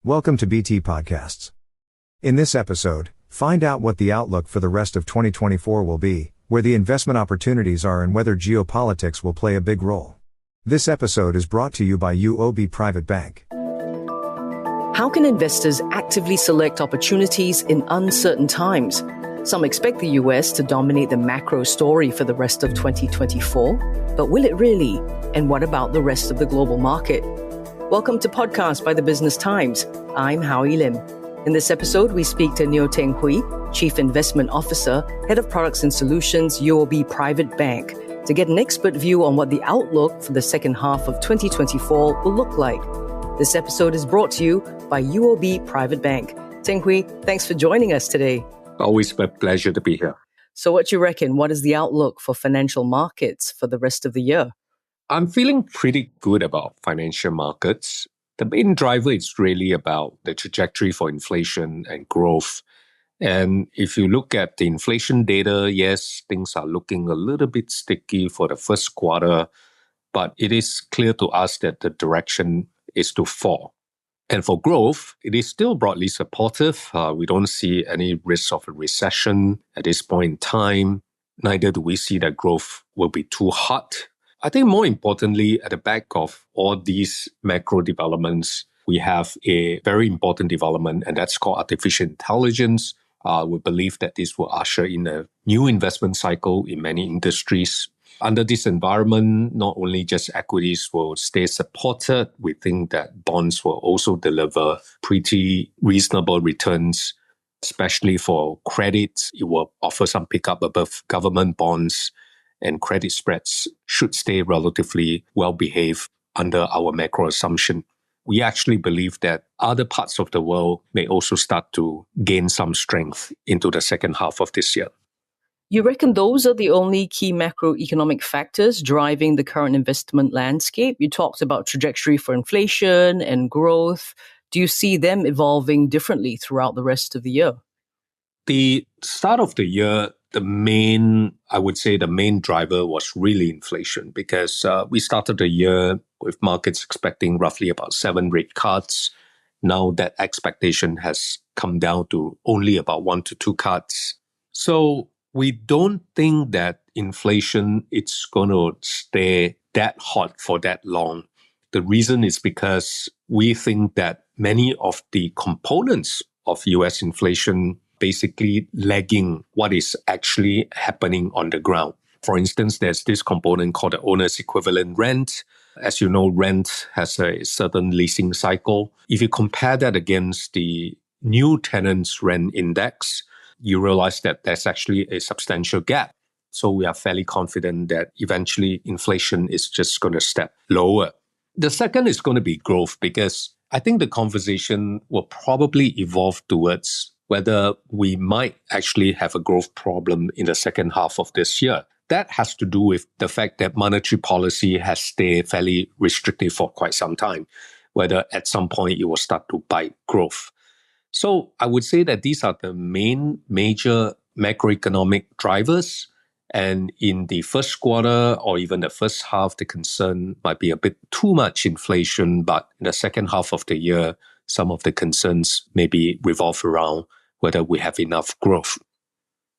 Welcome to BT Podcasts. In this episode, find out what the outlook for the rest of 2024 will be, where the investment opportunities are, and whether geopolitics will play a big role. This episode is brought to you by UOB Private Bank. How can investors actively select opportunities in uncertain times? Some expect the US to dominate the macro story for the rest of 2024, but will it really? And what about the rest of the global market? Welcome to Podcast by the Business Times. I'm Howie Lim. In this episode, we speak to Neo Teng Hwee, Chief Investment Officer, Head of Products and Solutions, UOB Private Bank, to get an expert view on what the outlook for the second half of 2024 will look like. This episode is brought to you by UOB Private Bank. Teng Hwee, thanks for joining us today. Always a pleasure to be here. So what do you reckon? What is the outlook for financial markets for the rest of the year? I'm feeling pretty good about financial markets. The main driver is really about the trajectory for inflation and growth. And if you look at the inflation data, yes, things are looking a little bit sticky for the first quarter, but it is clear to us that the direction is to fall. And for growth, it is still broadly supportive. We don't see any risk of a recession at this point in time. Neither do we see that growth will be too hot. I think more importantly, at the back of all these macro developments, we have a very important development, and that's called artificial intelligence. We believe that this will usher in a new investment cycle in many industries. Under this environment, not only just equities will stay supported, we think that bonds will also deliver pretty reasonable returns, especially for credit. It will offer some pickup above government bonds, and credit spreads should stay relatively well-behaved under our macro assumption. We actually believe that other parts of the world may also start to gain some strength into the second half of this year. You reckon those are the only key macroeconomic factors driving the current investment landscape? You talked about trajectory for inflation and growth. Do you see them evolving differently throughout the rest of the year? The start of the year, the main driver was really inflation, because we started the year with markets expecting roughly about 7 rate cuts. Now that expectation has come down to only about 1 to 2 cuts. So we don't think that inflation is going to stay that hot for that long. The reason is because we think that many of the components of US inflation basically lagging what is actually happening on the ground. For instance, there's this component called the owner's equivalent rent. As you know, rent has a certain leasing cycle. If you compare that against the new tenants' rent index, you realize that there's actually a substantial gap. So we are fairly confident that eventually inflation is just going to step lower. The second is going to be growth, because I think the conversation will probably evolve towards whether we might actually have a growth problem in the second half of this year. That has to do with the fact that monetary policy has stayed fairly restrictive for quite some time, whether at some point it will start to bite growth. So I would say that these are the main major macroeconomic drivers. And in the first quarter or even the first half, the concern might be a bit too much inflation. But in the second half of the year, some of the concerns maybe revolve around whether we have enough growth.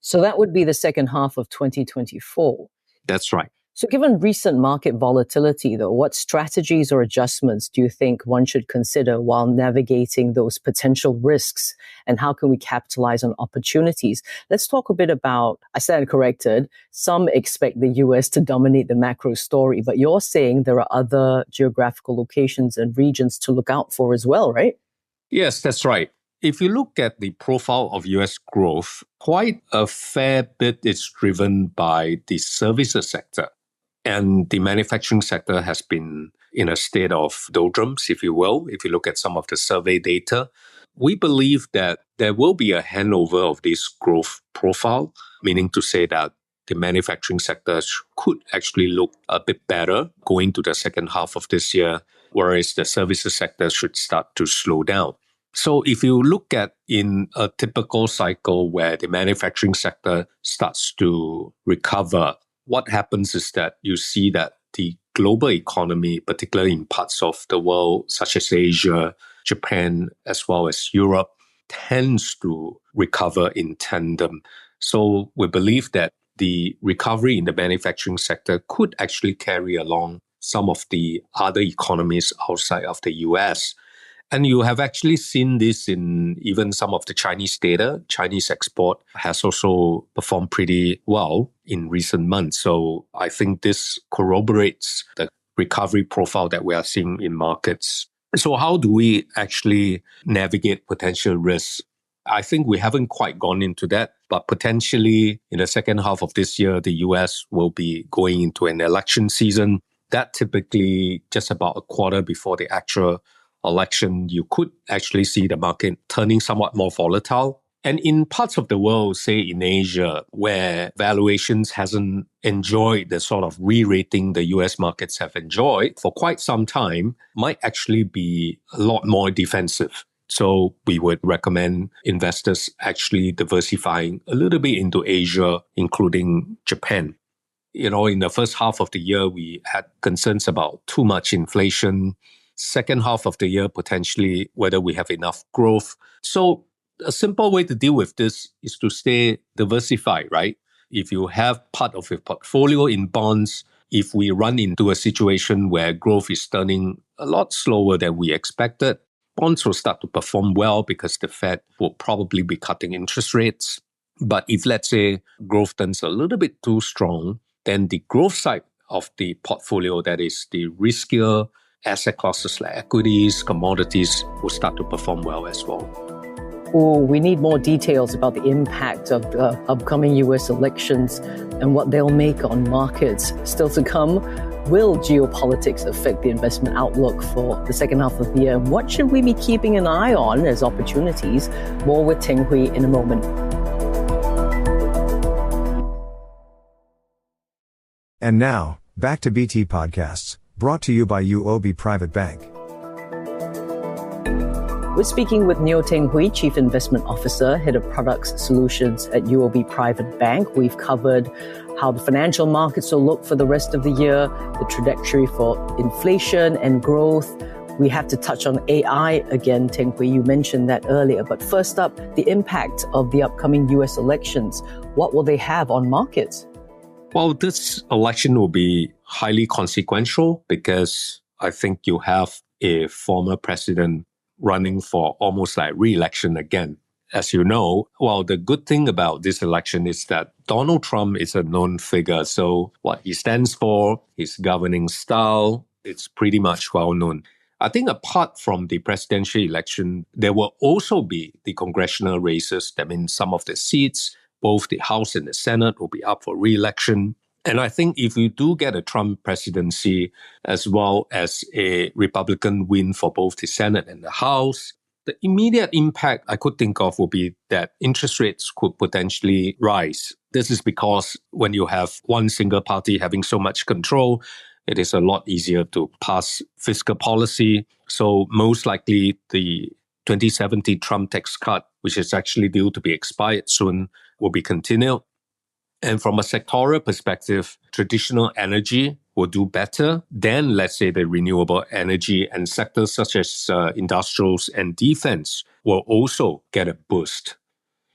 So that would be the second half of 2024. That's right. So given recent market volatility, though, what strategies or adjustments do you think one should consider while navigating those potential risks? And how can we capitalize on opportunities? Let's talk a bit about, I stand corrected, some expect the US to dominate the macro story, but you're saying there are other geographical locations and regions to look out for as well, right? Yes, that's right. If you look at the profile of US growth, quite a fair bit is driven by the services sector. And the manufacturing sector has been in a state of doldrums, if you will. If you look at some of the survey data, we believe that there will be a handover of this growth profile, meaning to say that the manufacturing sector could actually look a bit better going to the second half of this year, whereas the services sector should start to slow down. So if you look at in a typical cycle where the manufacturing sector starts to recover, what happens is that you see that the global economy, particularly in parts of the world such as Asia, Japan as well as Europe tends to recover in tandem. So we believe that the recovery in the manufacturing sector could actually carry along some of the other economies outside of the US. And you have actually seen this in even some of the Chinese data. Chinese export has also performed pretty well in recent months. So I think this corroborates the recovery profile that we are seeing in markets. So how do we actually navigate potential risks? I think we haven't quite gone into that, but potentially in the second half of this year, the US will be going into an election season. That typically just about a quarter before the actual election, you could actually see the market turning somewhat more volatile. And in parts of the world, say in Asia, where valuations hasn't enjoyed the sort of re-rating the US markets have enjoyed for quite some time, might actually be a lot more defensive. So we would recommend investors actually diversifying a little bit into Asia, including Japan. In the first half of the year, we had concerns about too much inflation. Second half of the year, potentially whether we have enough growth. So a simple way to deal with this is to stay diversified, right? If you have part of your portfolio in bonds, if we run into a situation where growth is turning a lot slower than we expected, bonds will start to perform well because the Fed will probably be cutting interest rates. But if, let's say, growth turns a little bit too strong, then the growth side of the portfolio, that is the riskier asset classes like equities, commodities, will start to perform well as well. Oh, we need more details about the impact of the upcoming US elections and what they'll make on markets. Still to come, will geopolitics affect the investment outlook for the second half of the year? What should we be keeping an eye on as opportunities? More with Teng Hwee in a moment. And now, back to BT Podcasts, brought to you by UOB Private Bank. We're speaking with Neo Teng Hwee, Chief Investment Officer, Head of Products Solutions at UOB Private Bank. We've covered how the financial markets will look for the rest of the year, the trajectory for inflation and growth. We have to touch on AI again, Teng Hwee. You mentioned that earlier. But first up, the impact of the upcoming US elections. What will they have on markets? Well, this election will be highly consequential because I think you have a former president running for almost like re-election again. As you know, well, the good thing about this election is that Donald Trump is a known figure. So what he stands for, his governing style, it's pretty much well known. I think apart from the presidential election, there will also be the congressional races. That means some of the seats, both the House and the Senate, will be up for re-election. And I think if you do get a Trump presidency as well as a Republican win for both the Senate and the House, the immediate impact I could think of will be that interest rates could potentially rise. This is because when you have one single party having so much control, it is a lot easier to pass fiscal policy. So most likely the 2070 Trump tax cut, which is actually due to be expired soon, will be continued. And from a sectoral perspective, traditional energy will do better than, let's say, the renewable energy, and sectors such as industrials and defense will also get a boost.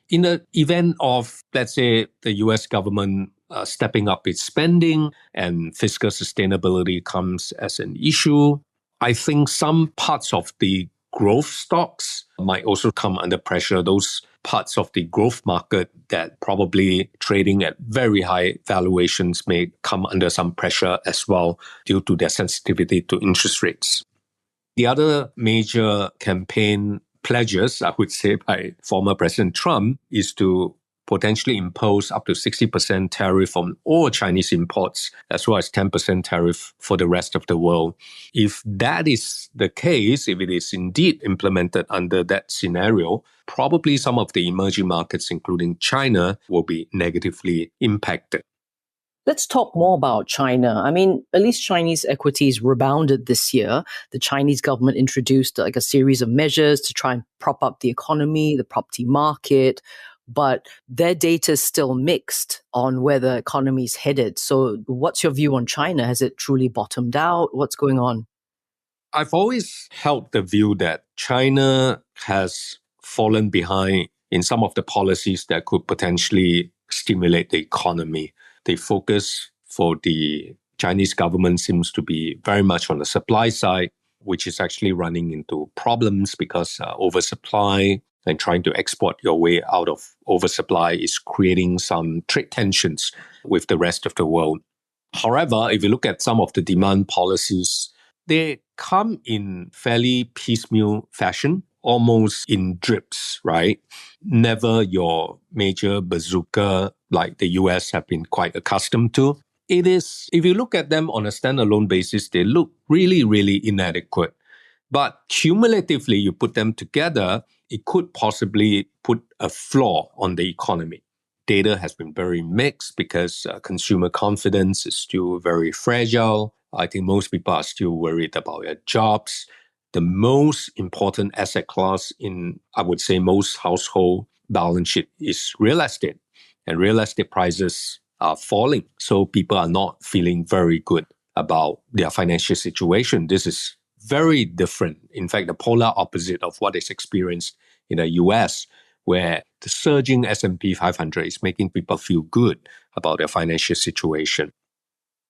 In the event of, let's say, the US government stepping up its spending and fiscal sustainability comes as an issue, I think some parts of the growth stocks might also come under pressure. Those parts of the growth market that probably trading at very high valuations may come under some pressure as well due to their sensitivity to interest rates. The other major campaign pledges, I would say, by former President Trump is to potentially impose up to 60% tariff on all Chinese imports, as well as 10% tariff for the rest of the world. If that is the case, if it is indeed implemented under that scenario, probably some of the emerging markets, including China, will be negatively impacted. Let's talk more about China. I mean, at least Chinese equities rebounded this year. The Chinese government introduced like a series of measures to try and prop up the economy, the property market, but their data is still mixed on where the economy is headed. So what's your view on China? Has it truly bottomed out? What's going on? I've always held the view that China has fallen behind in some of the policies that could potentially stimulate the economy. The focus for the Chinese government seems to be very much on the supply side, which is actually running into problems because oversupply and trying to export your way out of oversupply is creating some trade tensions with the rest of the world. However, if you look at some of the demand policies, they come in fairly piecemeal fashion, almost in drips, right? Never your major bazooka like the US have been quite accustomed to. It is, if you look at them on a standalone basis, they look really, really inadequate. But cumulatively, you put them together, it could possibly put a flaw on the economy. Data has been very mixed because consumer confidence is still very fragile. I think most people are still worried about their jobs. The most important asset class in, I would say, most household balance sheet is real estate. And real estate prices are falling. So people are not feeling very good about their financial situation. This is very different. In fact, the polar opposite of what is experienced in the US, where the surging S&P 500 is making people feel good about their financial situation.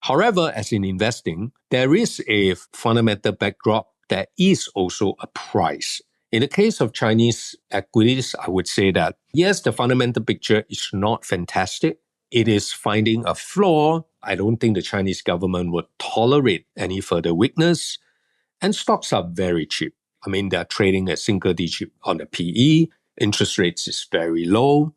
However, as in investing, there is a fundamental backdrop. There is also a price. In the case of Chinese equities, I would say that, yes, the fundamental picture is not fantastic. It is finding a flaw. I don't think the Chinese government would tolerate any further weakness. And stocks are very cheap. I mean, they're trading at single digit on the PE. Interest rates is very low.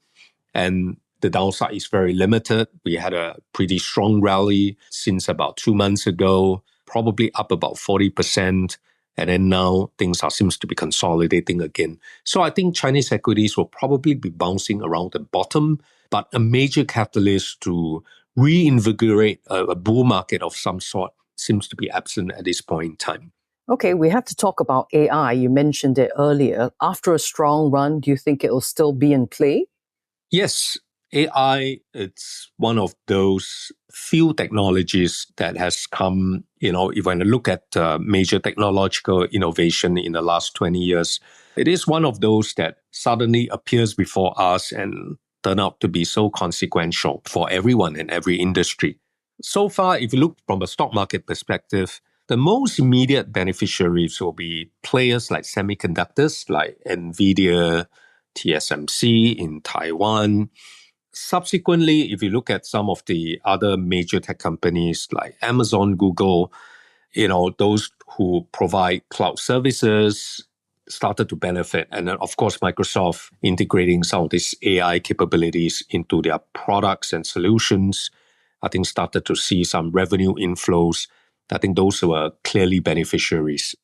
And the downside is very limited. We had a pretty strong rally since about 2 months ago, probably up about 40%. And then now things seems to be consolidating again. So I think Chinese equities will probably be bouncing around the bottom, but a major catalyst to reinvigorate a bull market of some sort seems to be absent at this point in time. Okay, we have to talk about AI. You mentioned it earlier. After a strong run, do you think it will still be in play? Yes, AI, it's one of those few technologies that has come, if I look at major technological innovation in the last 20 years, it is one of those that suddenly appears before us and turn out to be so consequential for everyone in every industry. So far, if you look from a stock market perspective, the most immediate beneficiaries will be players like semiconductors, like NVIDIA, TSMC in Taiwan. Subsequently, if you look at some of the other major tech companies like Amazon, Google, those who provide cloud services started to benefit. And then, of course, Microsoft integrating some of these AI capabilities into their products and solutions, I think started to see some revenue inflows. I think those were clearly beneficiaries.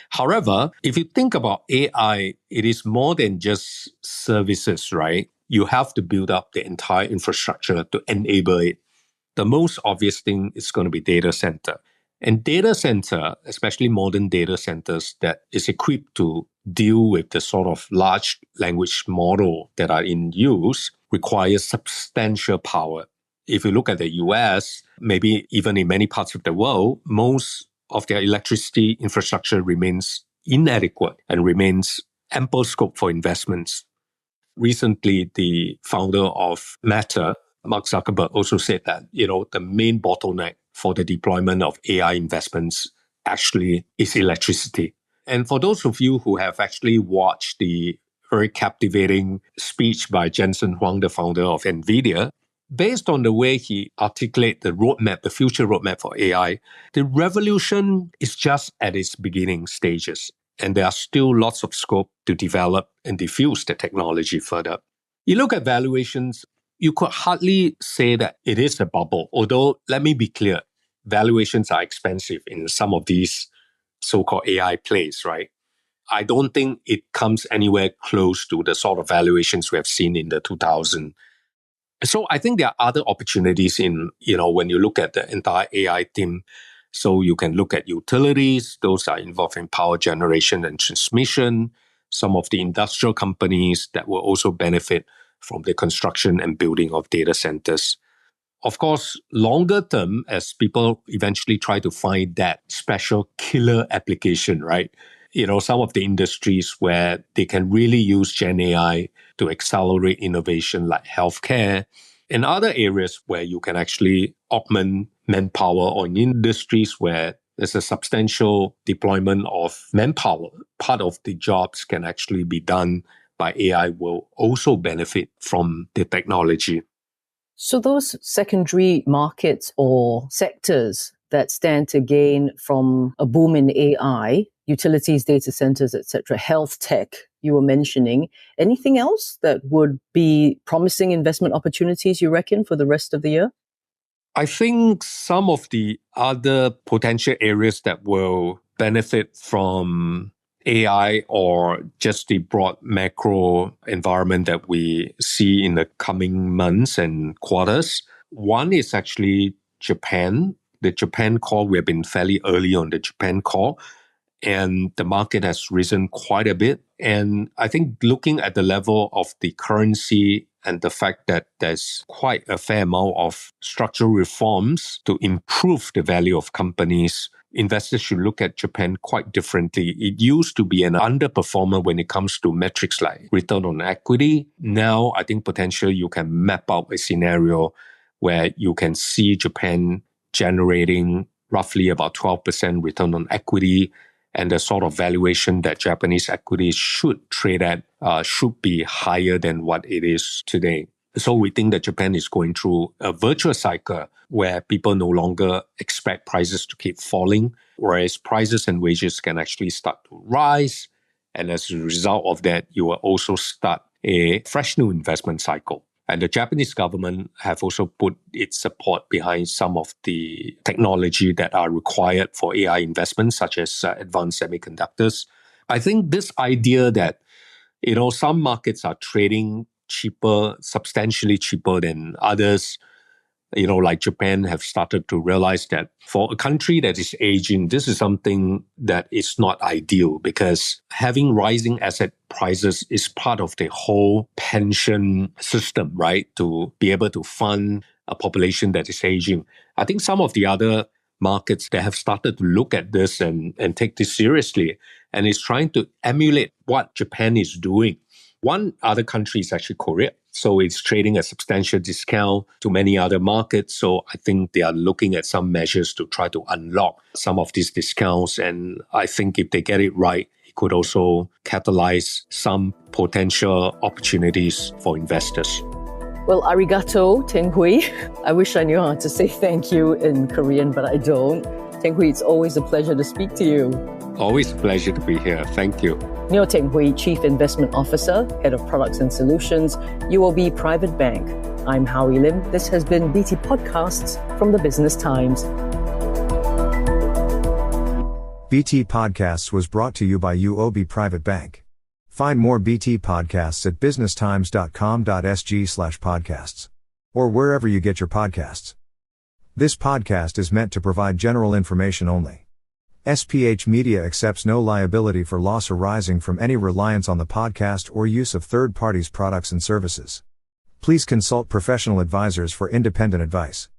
However, if you think about AI, it is more than just services, right? You have to build up the entire infrastructure to enable it. The most obvious thing is going to be data center. And data center, especially modern data centers that is equipped to deal with the sort of large language model that are in use, requires substantial power. If you look at the US, maybe even in many parts of the world, most of their electricity infrastructure remains inadequate and remains ample scope for investments. Recently, the founder of Meta, Mark Zuckerberg, also said that, the main bottleneck for the deployment of AI investments actually is electricity. And for those of you who have actually watched the very captivating speech by Jensen Huang, the founder of NVIDIA, based on the way he articulates the roadmap, the future roadmap for AI, the revolution is just at its beginning stages. And there are still lots of scope to develop and diffuse the technology further. You look at valuations, you could hardly say that it is a bubble. Although, let me be clear, valuations are expensive in some of these so-called AI plays, right? I don't think it comes anywhere close to the sort of valuations we have seen in the 2000s. So I think there are other opportunities in, when you look at the entire AI theme. So you can look at utilities, those are involved in power generation and transmission, some of the industrial companies that will also benefit from the construction and building of data centers. Of course, longer term, as people eventually try to find that special killer application, right? Some of the industries where they can really use Gen AI to accelerate innovation like healthcare and other areas where you can actually augment manpower, or in industries where there's a substantial deployment of manpower. Part of the jobs can actually be done by AI will also benefit from the technology. So those secondary markets or sectors that stand to gain from a boom in AI, utilities, data centers, etc., health tech, you were mentioning, anything else that would be promising investment opportunities, you reckon, for the rest of the year? I think some of the other potential areas that will benefit from AI or just the broad macro environment that we see in the coming months and quarters. One is actually Japan. The Japan call, we have been fairly early on the Japan call, and the market has risen quite a bit. And I think looking at the level of the currency and the fact that there's quite a fair amount of structural reforms to improve the value of companies, investors should look at Japan quite differently. It used to be an underperformer when it comes to metrics like return on equity. Now, I think potentially you can map out a scenario where you can see Japan generating roughly about 12% return on equity, and the sort of valuation that Japanese equities should trade at should be higher than what it is today. So we think that Japan is going through a virtuous cycle where people no longer expect prices to keep falling, whereas prices and wages can actually start to rise. And as a result of that, you will also start a fresh new investment cycle. And the Japanese government have also put its support behind some of the technology that are required for AI investments, such as advanced semiconductors. I think this idea that, some markets are trading cheaper, substantially cheaper than others, like Japan, have started to realize that for a country that is aging, this is something that is not ideal, because having rising asset prices is part of the whole pension system, right? To be able to fund a population that is aging. I think some of the other markets that have started to look at this and take this seriously and is trying to emulate what Japan is doing. One other country is actually Korea. So it's trading a substantial discount to many other markets. So I think they are looking at some measures to try to unlock some of these discounts. And I think if they get it right, it could also catalyze some potential opportunities for investors. Well, arigato, Teng Hwee. I wish I knew how to say thank you in Korean, but I don't. Teng Hwee, it's always a pleasure to speak to you. Always a pleasure to be here. Thank you. Neo Teng Hwee, Chief Investment Officer, Head of Products and Solutions, UOB Private Bank. I'm Howie Lim. This has been BT Podcasts from the Business Times. BT Podcasts was brought to you by UOB Private Bank. Find more BT Podcasts at businesstimes.com.sg/podcasts or wherever you get your podcasts. This podcast is meant to provide general information only. SPH Media accepts no liability for loss arising from any reliance on the podcast or use of third parties' products and services. Please consult professional advisors for independent advice.